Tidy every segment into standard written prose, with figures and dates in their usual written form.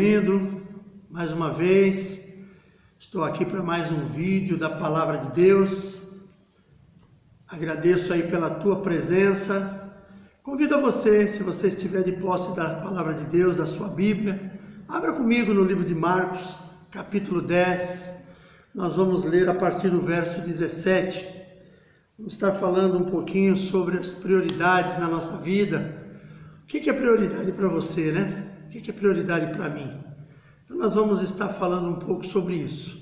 bem-vindo mais uma vez. Estou aqui para mais um vídeo da Palavra de Deus. Agradeço aí pela tua presença. Convido a você, se você estiver de posse da Palavra de Deus, da sua Bíblia, abra comigo no livro de Marcos, capítulo 10. Nós vamos ler a partir do verso 17. Vamos estar falando um pouquinho sobre as prioridades na nossa vida. O que é prioridade para você, né? O que é prioridade para mim? Então nós vamos estar falando um pouco sobre isso.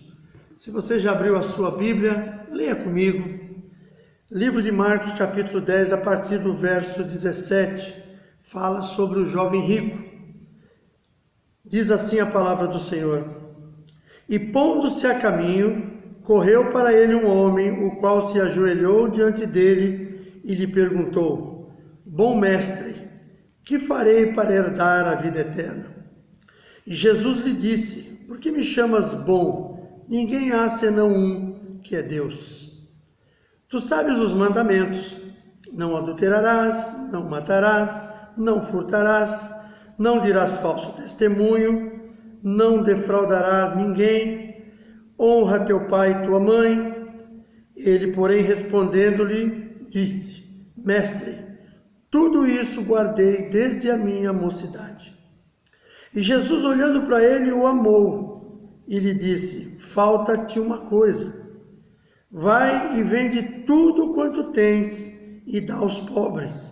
Se você já abriu a sua Bíblia, leia comigo. Livro de Marcos, capítulo 10, a partir do verso 17, fala sobre o jovem rico. Diz assim a palavra do Senhor: E pondo-se a caminho, correu para ele um homem, o qual se ajoelhou diante dele e lhe perguntou: Bom mestre, que farei para herdar a vida eterna? E Jesus lhe disse: Por que me chamas bom? Ninguém há senão um, que é Deus. Tu sabes os mandamentos: não adulterarás, não matarás, não furtarás, não dirás falso testemunho, não defraudarás ninguém, honra teu pai e tua mãe. Ele, porém, respondendo-lhe, disse: Mestre, tudo isso guardei desde a minha mocidade. E Jesus, olhando para ele, o amou e lhe disse: Falta-te uma coisa. Vai e vende tudo quanto tens e dá aos pobres,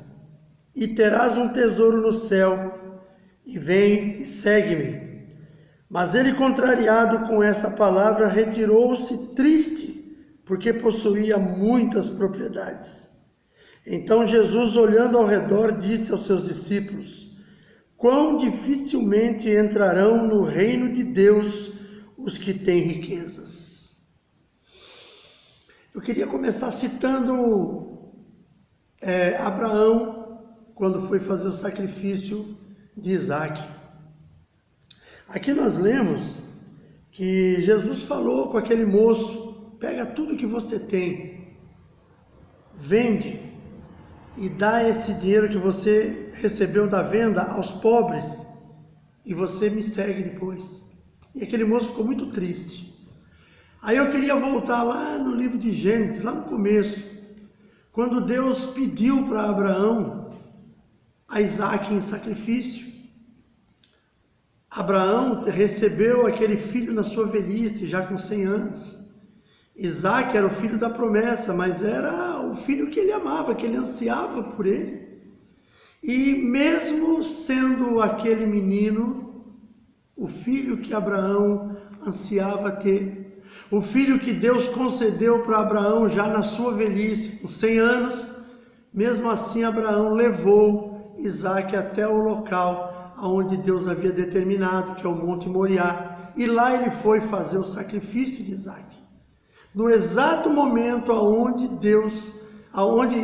e terás um tesouro no céu, e vem e segue-me. Mas ele, contrariado com essa palavra, retirou-se triste, porque possuía muitas propriedades. Então Jesus, olhando ao redor, disse aos seus discípulos: Quão dificilmente entrarão no reino de Deus os que têm riquezas. Eu queria começar citando Abraão, quando foi fazer o sacrifício de Isaac. Aqui nós lemos que Jesus falou com aquele moço: pega tudo que você tem, vende e dá esse dinheiro que você recebeu da venda aos pobres, e você me segue depois. E aquele moço ficou muito triste. Aí eu queria voltar lá no livro de Gênesis, lá no começo, quando Deus pediu para Abraão a Isaac em sacrifício. Abraão recebeu aquele filho na sua velhice, já com 100 anos. Isaac era o filho da promessa, mas era o filho que ele amava, que ele ansiava por ele. E mesmo sendo aquele menino, o filho que Abraão ansiava ter, o filho que Deus concedeu para Abraão já na sua velhice, com 100 anos, mesmo assim Abraão levou Isaac até o local onde Deus havia determinado, que é o Monte Moriá, e lá ele foi fazer o sacrifício de Isaac. No exato momento aonde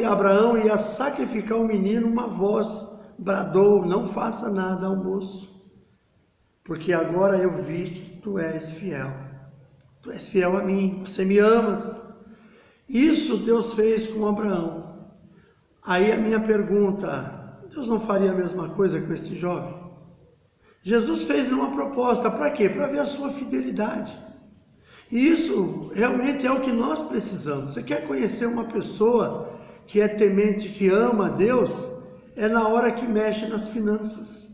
Abraão ia sacrificar o menino, uma voz bradou: Não faça nada ao moço, porque agora eu vi que tu és fiel. Tu és fiel a mim, você me amas. Isso Deus fez com Abraão. Aí a minha pergunta: Deus não faria a mesma coisa com este jovem? Jesus fez uma proposta, para quê? Para ver a sua fidelidade. E isso realmente é o que nós precisamos. Você quer conhecer uma pessoa que é temente, que ama a Deus? É na hora que mexe nas finanças.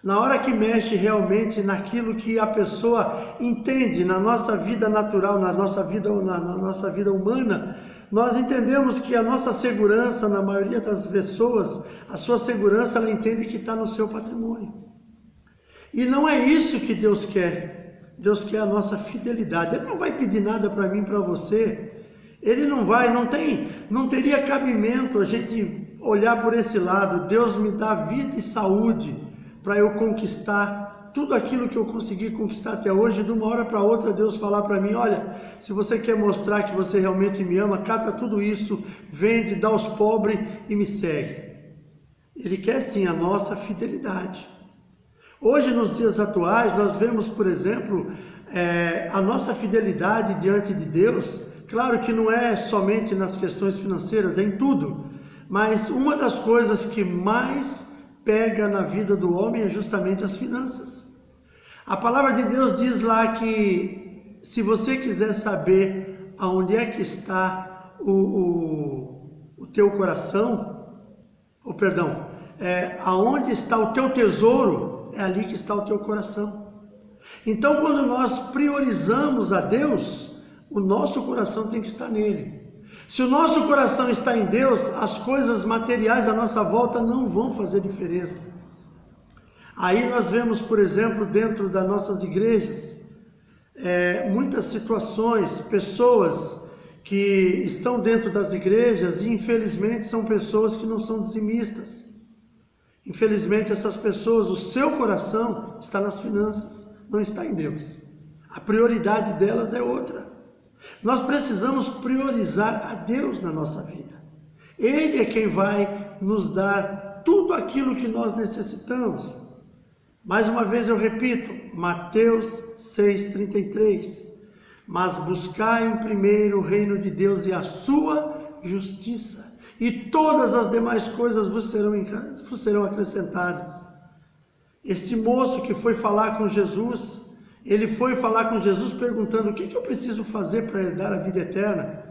Na hora que mexe realmente naquilo que a pessoa entende na nossa vida natural, na nossa vida humana, nós entendemos que a nossa segurança, na maioria das pessoas, a sua segurança, ela entende que está no seu patrimônio. E não é isso que Deus quer. Deus quer a nossa fidelidade. Ele não vai pedir nada para mim, para você. Ele não teria cabimento a gente olhar por esse lado. Deus me dá vida e saúde para eu conquistar tudo aquilo que eu consegui conquistar até hoje. De uma hora para outra Deus falar para mim: olha, se você quer mostrar que você realmente me ama, cata tudo isso, vende, dá aos pobres e me segue. Ele quer sim a nossa fidelidade. Hoje, nos dias atuais, nós vemos, por exemplo, a nossa fidelidade diante de Deus. Claro que não é somente nas questões financeiras, é em tudo, mas uma das coisas que mais pega na vida do homem é justamente as finanças. A palavra de Deus diz lá que se você quiser saber aonde é que está o teu coração, ou perdão, aonde está o teu tesouro, é ali que está o teu coração. Então, quando nós priorizamos a Deus, o nosso coração tem que estar nele. Se o nosso coração está em Deus, as coisas materiais à nossa volta não vão fazer diferença. Aí nós vemos, por exemplo, dentro das nossas igrejas, muitas situações, pessoas que estão dentro das igrejas e infelizmente são pessoas que não são dizimistas. Infelizmente essas pessoas, o seu coração está nas finanças, não está em Deus. A prioridade delas é outra. Nós precisamos priorizar a Deus na nossa vida. Ele é quem vai nos dar tudo aquilo que nós necessitamos. Mais uma vez eu repito, Mateus 6,33. Mas buscai em primeiro o reino de Deus e a sua justiça, e todas as demais coisas vos serão acrescentadas. Este moço que foi falar com Jesus, ele foi falar com Jesus perguntando: o que eu preciso fazer para herdar a vida eterna?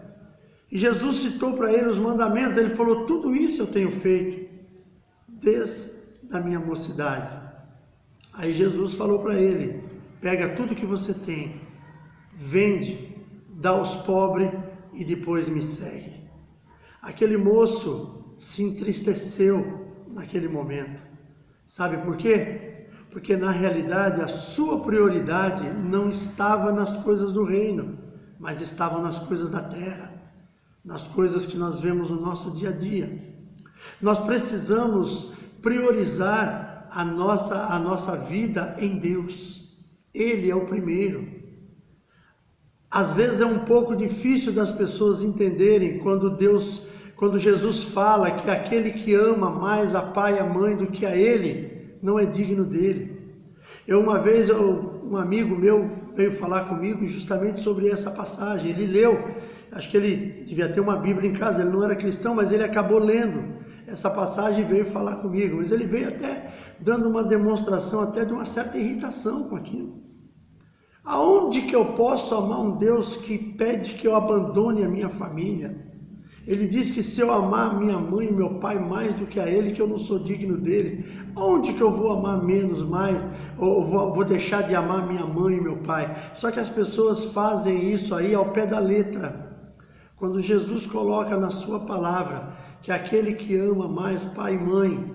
E Jesus citou para ele os mandamentos. Ele falou: tudo isso eu tenho feito desde a minha mocidade. Aí Jesus falou para ele: pega tudo que você tem, vende, dá aos pobres e depois me segue. Aquele moço se entristeceu naquele momento. Sabe por quê? Porque na realidade a sua prioridade não estava nas coisas do reino, mas estava nas coisas da terra, nas coisas que nós vemos no nosso dia a dia. Nós precisamos priorizar a nossa vida em Deus. Ele é o primeiro. Às vezes é um pouco difícil das pessoas entenderem quando Jesus fala que aquele que ama mais a pai e a mãe do que a ele, não é digno dele. Uma vez um amigo meu veio falar comigo justamente sobre essa passagem. Ele leu, acho que ele devia ter uma Bíblia em casa, ele não era cristão, mas ele acabou lendo essa passagem e veio falar comigo. Mas ele veio até dando uma demonstração até de uma certa irritação com aquilo. Aonde que eu posso amar um Deus que pede que eu abandone a minha família? Ele diz que se eu amar minha mãe e meu pai mais do que a ele, que eu não sou digno dele. Onde que eu vou amar menos mais? Ou vou deixar de amar minha mãe e meu pai? Só que as pessoas fazem isso aí ao pé da letra. Quando Jesus coloca na sua palavra que aquele que ama mais pai e mãe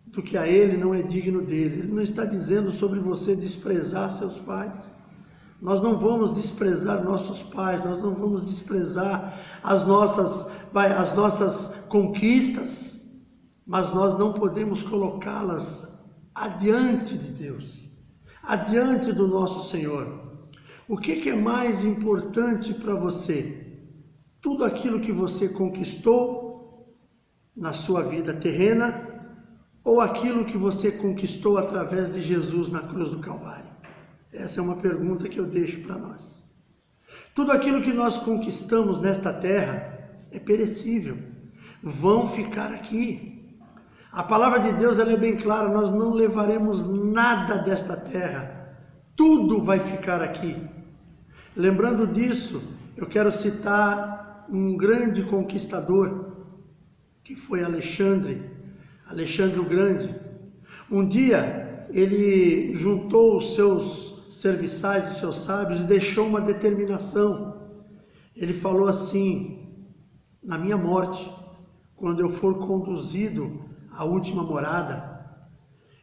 do que a ele não é digno dele. Ele não está dizendo sobre você desprezar seus pais. Nós não vamos desprezar nossos pais, nós não vamos desprezar as nossas conquistas, mas nós não podemos colocá-las adiante de Deus, adiante do nosso Senhor. O que é mais importante para você? Tudo aquilo que você conquistou na sua vida terrena ou aquilo que você conquistou através de Jesus na cruz do Calvário? Essa é uma pergunta que eu deixo para nós. Tudo aquilo que nós conquistamos nesta terra é perecível, vão ficar aqui. A palavra de Deus ela é bem clara, nós não levaremos nada desta terra, tudo vai ficar aqui. Lembrando disso, eu quero citar um grande conquistador, que foi Alexandre o Grande. Um dia ele juntou os seus serviçais, os seus sábios, e deixou uma determinação. Ele falou assim: na minha morte, quando eu for conduzido à última morada,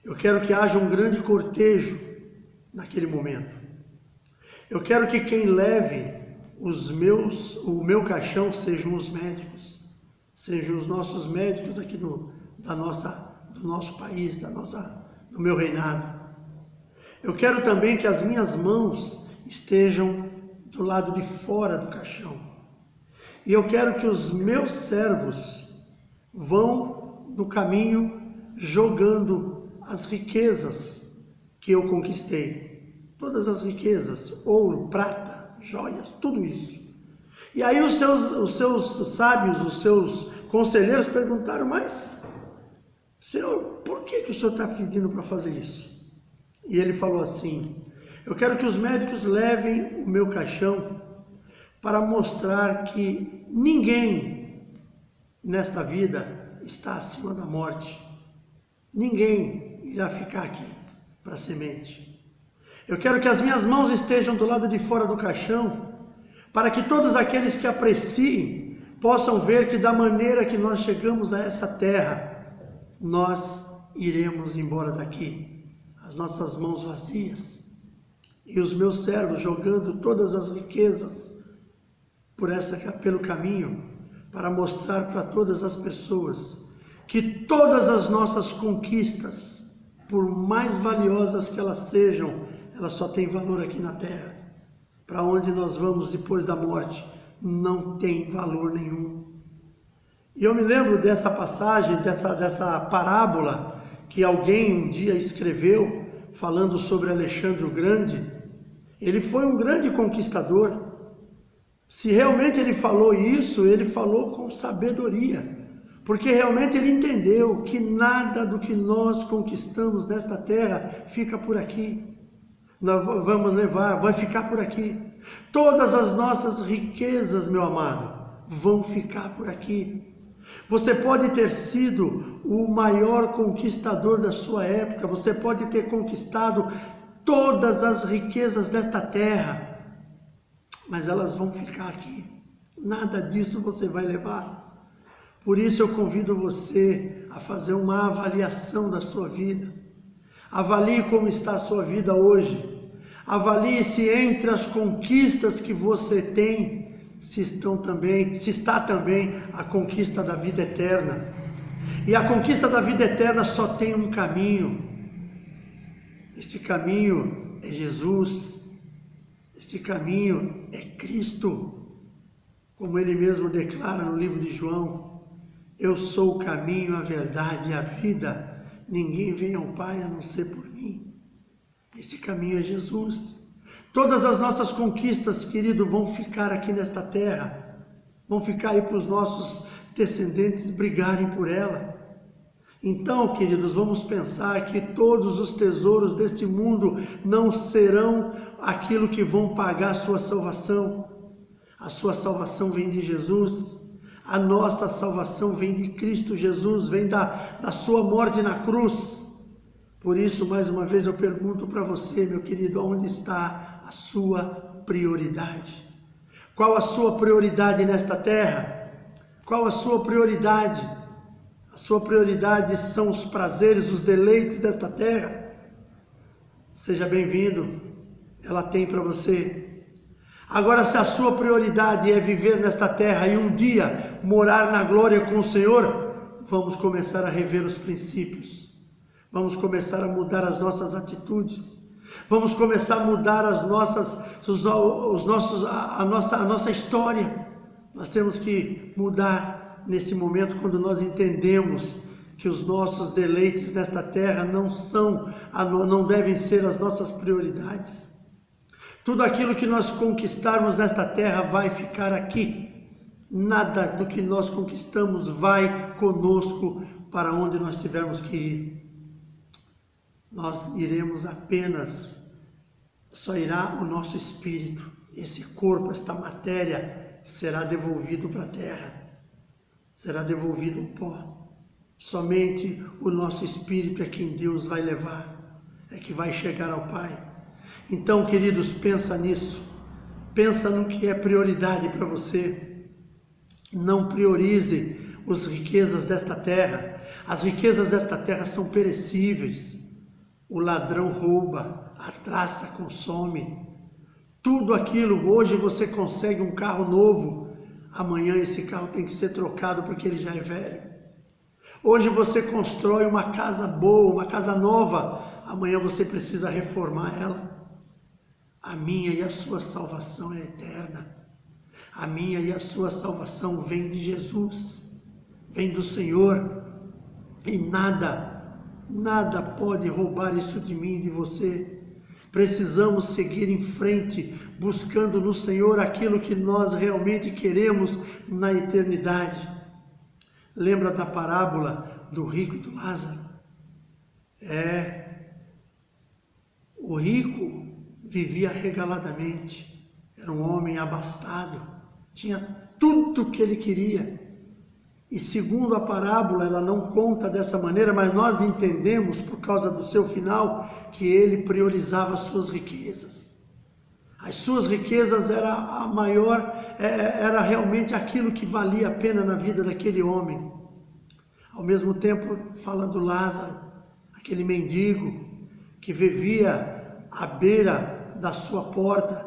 eu quero que haja um grande cortejo naquele momento. Eu quero que quem leve o meu caixão sejam os médicos, sejam os nossos médicos aqui do nosso país, do meu reinado. Eu quero também que as minhas mãos estejam do lado de fora do caixão. E eu quero que os meus servos vão no caminho jogando as riquezas que eu conquistei. Todas as riquezas, ouro, prata, joias, tudo isso. E aí os seus sábios, os seus conselheiros perguntaram: mas, Senhor, por que o Senhor está pedindo para fazer isso? E ele falou assim: Eu quero que os médicos levem o meu caixão para mostrar que ninguém nesta vida está acima da morte. Ninguém irá ficar aqui para semente. Eu quero que as minhas mãos estejam do lado de fora do caixão, para que todos aqueles que apreciem possam ver que da maneira que nós chegamos a essa terra, nós iremos embora daqui, as nossas mãos vazias, e os meus servos jogando todas as riquezas pelo caminho, para mostrar para todas as pessoas que todas as nossas conquistas, por mais valiosas que elas sejam, elas só têm valor aqui na terra. Para onde nós vamos depois da morte, não tem valor nenhum. E eu me lembro dessa passagem, dessa parábola que alguém um dia escreveu, falando sobre Alexandre o Grande. Ele foi um grande conquistador. Se realmente ele falou isso, ele falou com sabedoria, porque realmente ele entendeu que nada do que nós conquistamos nesta terra fica por aqui. Nós vamos levar, vai ficar por aqui. Todas as nossas riquezas, meu amado, vão ficar por aqui. Você pode ter sido o maior conquistador da sua época, você pode ter conquistado todas as riquezas desta terra, mas elas vão ficar aqui. Nada disso você vai levar. Por isso eu convido você a fazer uma avaliação da sua vida. Avalie como está a sua vida hoje. Avalie se entre as conquistas que você tem, se está também a conquista da vida eterna. E a conquista da vida eterna só tem um caminho. Este caminho é Jesus. Este caminho é Cristo, como ele mesmo declara no livro de João: eu sou o caminho, a verdade e a vida, ninguém vem ao Pai a não ser por mim. Este caminho é Jesus. Todas as nossas conquistas, querido, vão ficar aqui nesta terra, vão ficar aí para os nossos descendentes brigarem por ela. Então, queridos, vamos pensar que todos os tesouros deste mundo não serão aquilo que vão pagar a sua salvação. A sua salvação vem de Jesus. A nossa salvação vem de Cristo Jesus, vem da sua morte na cruz. Por isso, mais uma vez eu pergunto para você, meu querido, onde está a sua prioridade? Qual a sua prioridade nesta terra? Qual a sua prioridade? A sua prioridade são os prazeres, os deleites desta terra? Seja bem-vindo, ela tem para você. Agora, se a sua prioridade é viver nesta terra e um dia morar na glória com o Senhor, vamos começar a rever os princípios. Vamos começar a mudar as nossas atitudes. Vamos começar a mudar a nossa história. Nós temos que mudar nesse momento, quando nós entendemos que os nossos deleites nesta terra não devem ser as nossas prioridades. Tudo aquilo que nós conquistarmos nesta terra vai ficar aqui. Nada do que nós conquistamos vai conosco para onde nós tivermos que ir. Nós iremos apenas, só irá o nosso espírito. Esse corpo, esta matéria, será devolvido para a terra. Será devolvido ao pó. Somente o nosso espírito é quem Deus vai levar, é que vai chegar ao Pai. Então, queridos, pensa nisso. Pensa no que é prioridade para você. Não priorize as riquezas desta terra. As riquezas desta terra são perecíveis. O ladrão rouba, a traça consome. Tudo aquilo, hoje você consegue um carro novo, amanhã esse carro tem que ser trocado porque ele já é velho. Hoje você constrói uma casa boa, uma casa nova, amanhã você precisa reformar ela. A minha e a sua salvação é eterna. A minha e a sua salvação vem de Jesus, vem do Senhor. E nada pode roubar isso de mim e de você. Precisamos seguir em frente, buscando no Senhor aquilo que nós realmente queremos na eternidade. Lembra da parábola do rico e do Lázaro? O rico vivia regaladamente, era um homem abastado, tinha tudo o que ele queria. E segundo a parábola, ela não conta dessa maneira, mas nós entendemos, por causa do seu final, que ele priorizava as suas riquezas. As suas riquezas era a maior, era realmente aquilo que valia a pena na vida daquele homem. Ao mesmo tempo, fala do Lázaro, aquele mendigo que vivia à beira da sua porta,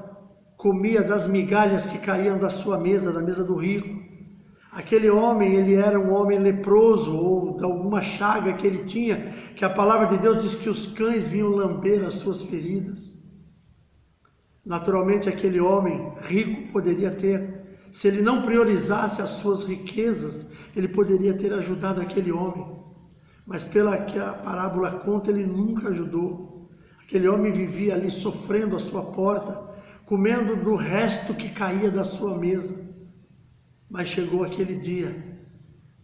comia das migalhas que caíam da sua mesa, da mesa do rico. Aquele homem, ele era um homem leproso, ou de alguma chaga que ele tinha, que a palavra de Deus diz que os cães vinham lamber as suas feridas. Naturalmente, aquele homem rico poderia ter, se ele não priorizasse as suas riquezas, ele poderia ter ajudado aquele homem. Mas pela que a parábola conta, ele nunca ajudou. Aquele homem vivia ali sofrendo à sua porta, comendo do resto que caía da sua mesa. Mas chegou aquele dia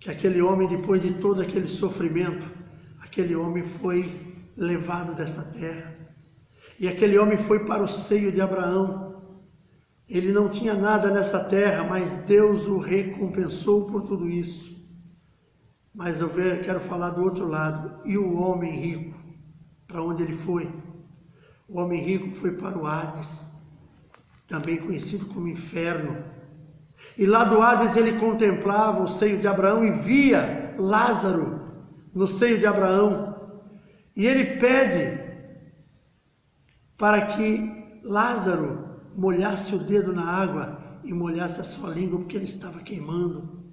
que aquele homem, depois de todo aquele sofrimento, aquele homem foi levado dessa terra. E aquele homem foi para o seio de Abraão. Ele não tinha nada nessa terra, mas Deus o recompensou por tudo isso. Mas eu quero falar do outro lado. E o homem rico, para onde ele foi? O homem rico foi para o Hades, também conhecido como inferno. E lá do Hades ele contemplava o seio de Abraão e via Lázaro no seio de Abraão. E ele pede para que Lázaro molhasse o dedo na água e molhasse a sua língua, porque ele estava queimando.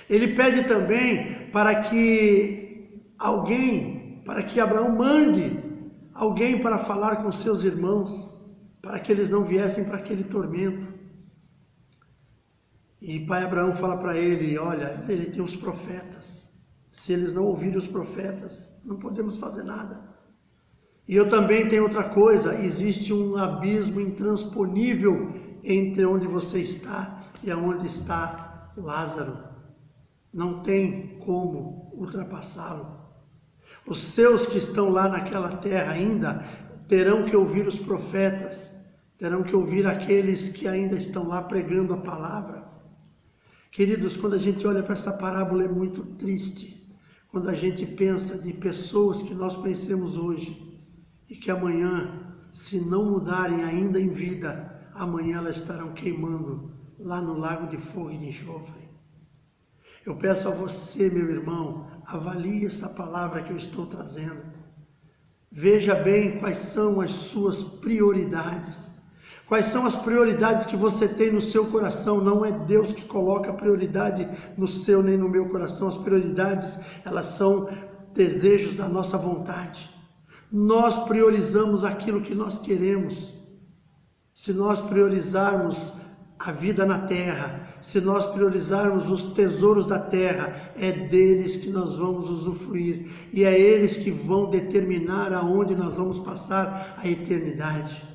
Ele pede também para que Abraão mande alguém para falar com seus irmãos, para que eles não viessem para aquele tormento. E pai Abraão fala para ele, olha, ele tem os profetas. Se eles não ouvirem os profetas, não podemos fazer nada. E eu também tenho outra coisa, existe um abismo intransponível entre onde você está e aonde está Lázaro. Não tem como ultrapassá-lo. Os seus que estão lá naquela terra ainda terão que ouvir os profetas, terão que ouvir aqueles que ainda estão lá pregando a palavra. Queridos, quando a gente olha para essa parábola é muito triste, quando a gente pensa de pessoas que nós conhecemos hoje e que amanhã, se não mudarem ainda em vida, amanhã elas estarão queimando lá no lago de fogo e de enxofre. Eu peço a você, meu irmão, avalie essa palavra que eu estou trazendo. Veja bem quais são as suas prioridades. Quais são as prioridades que você tem no seu coração? Não é Deus que coloca a prioridade no seu nem no meu coração. As prioridades, elas são desejos da nossa vontade. Nós priorizamos aquilo que nós queremos. Se nós priorizarmos a vida na terra, se nós priorizarmos os tesouros da terra, é deles que nós vamos usufruir. E é eles que vão determinar aonde nós vamos passar a eternidade.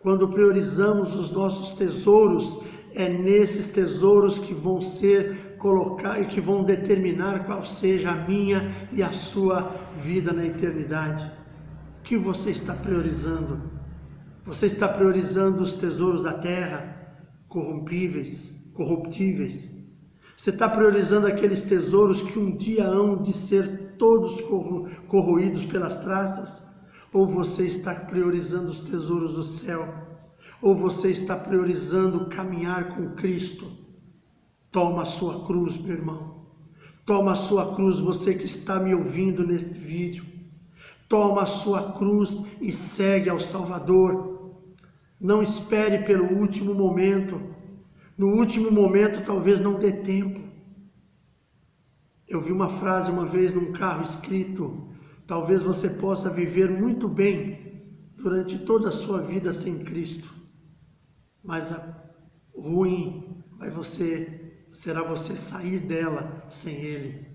Quando priorizamos os nossos tesouros, é nesses tesouros que vão ser colocados e que vão determinar qual seja a minha e a sua vida na eternidade. O que você está priorizando? Você está priorizando os tesouros da terra, corruptíveis? Você está priorizando aqueles tesouros que um dia hão de ser todos corroídos pelas traças? Ou você está priorizando os tesouros do céu? Ou você está priorizando caminhar com Cristo? Toma a sua cruz, meu irmão. Toma a sua cruz, você que está me ouvindo neste vídeo. Toma a sua cruz e segue ao Salvador. Não espere pelo último momento. No último momento talvez não dê tempo. Eu vi uma frase uma vez num carro escrito: talvez você possa viver muito bem durante toda a sua vida sem Cristo, mas a ruim será você sair dela sem Ele.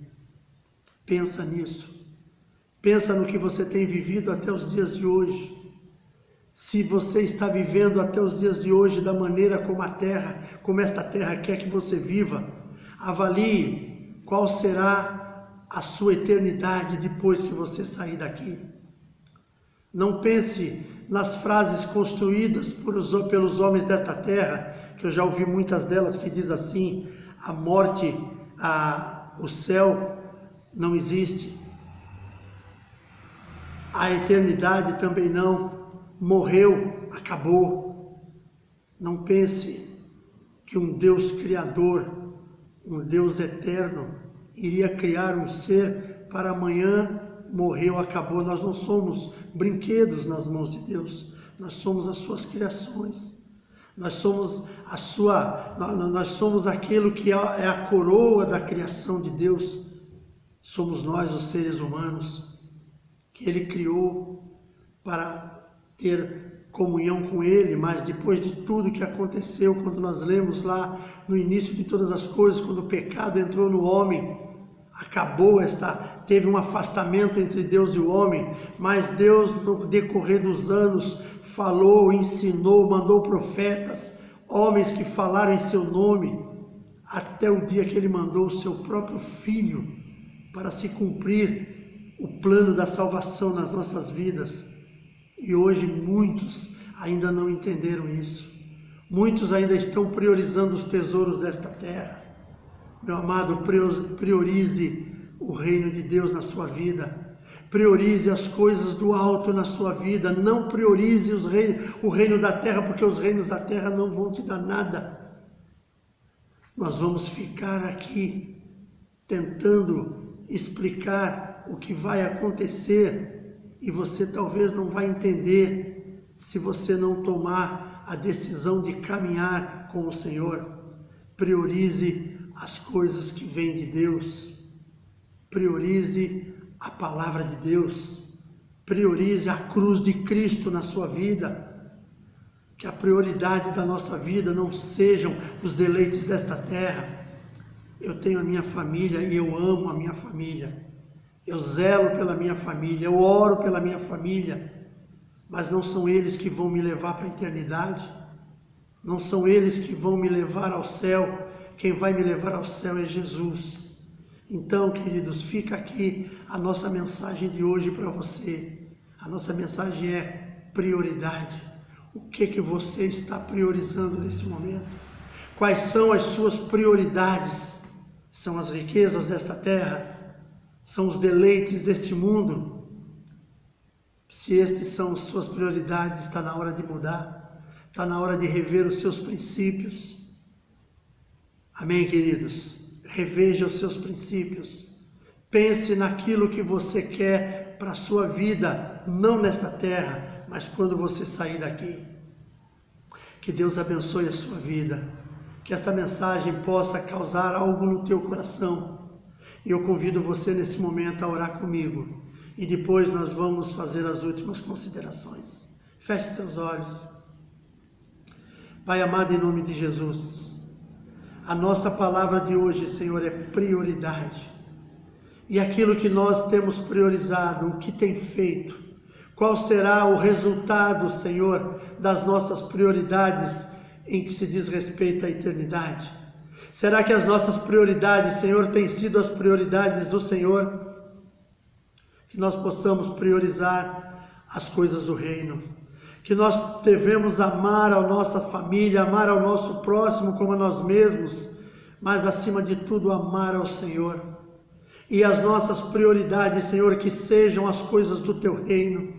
Pensa nisso. Pensa no que você tem vivido até os dias de hoje. Se você está vivendo até os dias de hoje da maneira como esta terra quer que você viva, avalie qual será a sua eternidade depois que você sair daqui. Não pense nas frases construídas pelos homens desta terra, que eu já ouvi muitas delas que diz assim: a morte, o céu não existe, a eternidade também não, morreu, acabou. Não pense que um Deus criador, um Deus eterno, iria criar um ser para amanhã, morreu, acabou. Nós não somos brinquedos nas mãos de Deus, nós somos as suas criações. Nós somos nós somos aquilo que é a coroa da criação de Deus. Somos nós, os seres humanos, que Ele criou para ter comunhão com Ele, mas depois de tudo que aconteceu, quando nós lemos lá no início de todas as coisas, quando o pecado entrou no homem, teve um afastamento entre Deus e o homem, mas Deus, no decorrer dos anos, falou, ensinou, mandou profetas, homens que falaram em seu nome, até o dia que Ele mandou o seu próprio Filho para se cumprir o plano da salvação nas nossas vidas. E hoje muitos ainda não entenderam isso. Muitos ainda estão priorizando os tesouros desta terra. Meu amado, priorize o reino de Deus na sua vida. Priorize as coisas do alto na sua vida. Não priorize o reino da terra, porque os reinos da terra não vão te dar nada. Nós vamos ficar aqui tentando explicar o que vai acontecer e você talvez não vai entender se você não tomar a decisão de caminhar com o Senhor. Priorize as coisas que vêm de Deus. Priorize a palavra de Deus. Priorize a cruz de Cristo na sua vida. Que a prioridade da nossa vida não sejam os deleites desta terra. Eu tenho a minha família e eu amo a minha família. Eu zelo pela minha família, eu oro pela minha família, mas não são eles que vão me levar para a eternidade. Não são eles que vão me levar ao céu. Quem vai me levar ao céu é Jesus. Então, queridos, fica aqui a nossa mensagem de hoje para você. A nossa mensagem é prioridade. O que você está priorizando neste momento? Quais são as suas prioridades? São as riquezas desta terra? São os deleites deste mundo? Se estes são as suas prioridades, está na hora de mudar. Está na hora de rever os seus princípios. Amém, queridos? Reveja os seus princípios. Pense naquilo que você quer para a sua vida, não nesta terra, mas quando você sair daqui. Que Deus abençoe a sua vida. Que esta mensagem possa causar algo no teu coração. E eu convido você neste momento a orar comigo. E depois nós vamos fazer as últimas considerações. Feche seus olhos. Pai amado, em nome de Jesus, a nossa palavra de hoje, Senhor, é prioridade. E aquilo que nós temos priorizado, o que tem feito, qual será o resultado, Senhor, das nossas prioridades em que se diz respeito à eternidade? Será que as nossas prioridades, Senhor, têm sido as prioridades do Senhor? Que nós possamos priorizar as coisas do reino. Que nós devemos amar a nossa família, amar ao nosso próximo como a nós mesmos, mas acima de tudo amar ao Senhor. E as nossas prioridades, Senhor, que sejam as coisas do Teu reino.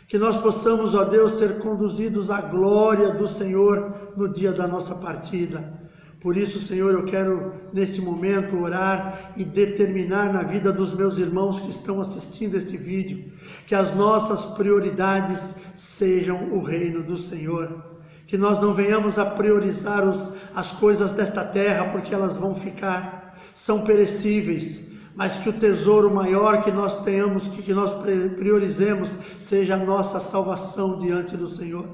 Que nós possamos, ó Deus, ser conduzidos à glória do Senhor no dia da nossa partida. Por isso, Senhor, eu quero neste momento orar e determinar na vida dos meus irmãos que estão assistindo este vídeo, que as nossas prioridades sejam o reino do Senhor. Que nós não venhamos a priorizar as coisas desta terra, porque elas vão ficar, são perecíveis, mas que o tesouro maior que nós tenhamos, que nós priorizemos, seja a nossa salvação diante do Senhor.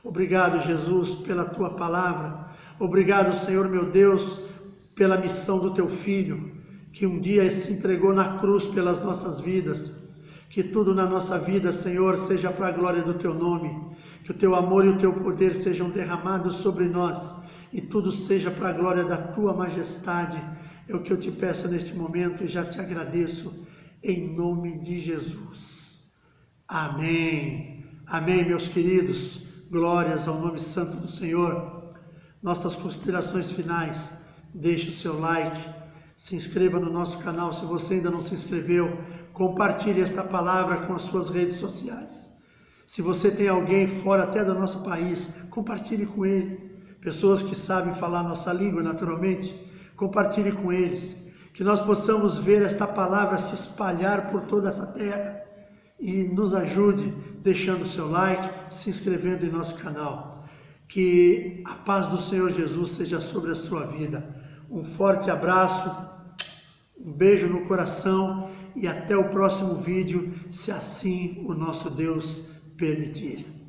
Obrigado, Jesus, pela Tua palavra. Obrigado, Senhor meu Deus, pela missão do Teu Filho, que um dia se entregou na cruz pelas nossas vidas. Que tudo na nossa vida, Senhor, seja para a glória do Teu nome. Que o Teu amor e o Teu poder sejam derramados sobre nós. E tudo seja para a glória da Tua majestade. É o que eu te peço neste momento e já te agradeço, em nome de Jesus. Amém. Amém, meus queridos. Glórias ao nome santo do Senhor. Nossas considerações finais. Deixe o seu like, se inscreva no nosso canal se você ainda não se inscreveu, compartilhe esta palavra com as suas redes sociais. Se você tem alguém fora até do nosso país, compartilhe com ele. Pessoas que sabem falar nossa língua naturalmente, compartilhe com eles. Que nós possamos ver esta palavra se espalhar por toda essa terra e nos ajude deixando o seu like, se inscrevendo em nosso canal. Que a paz do Senhor Jesus seja sobre a sua vida. Um forte abraço, um beijo no coração e até o próximo vídeo, se assim o nosso Deus permitir.